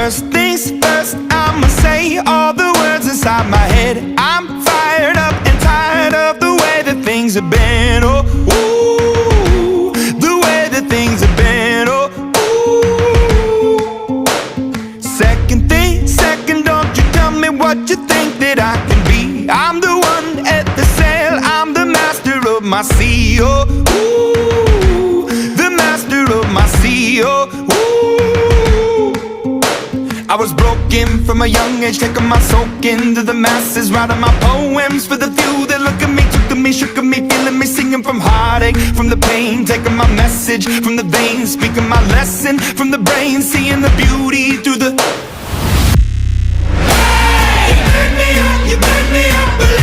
First things first, I'ma say all the words inside my head. I'm fired up and tired of the way that things have been. Oh, ooh, the way that things have been. Oh, ooh. Second thing, second, don't you tell me what you think that I can be. I'm the one at the sail, I'm the master of my sea. Oh, ooh, the master of my sea. Oh, ooh. I was broken from a young age, taking my soak into the masses, writing my poems for the few that look at me, took to me, shook at me, feeling me, singing from heartache, from the pain, taking my message from the veins, speaking my lesson from the brain, seeing the beauty through the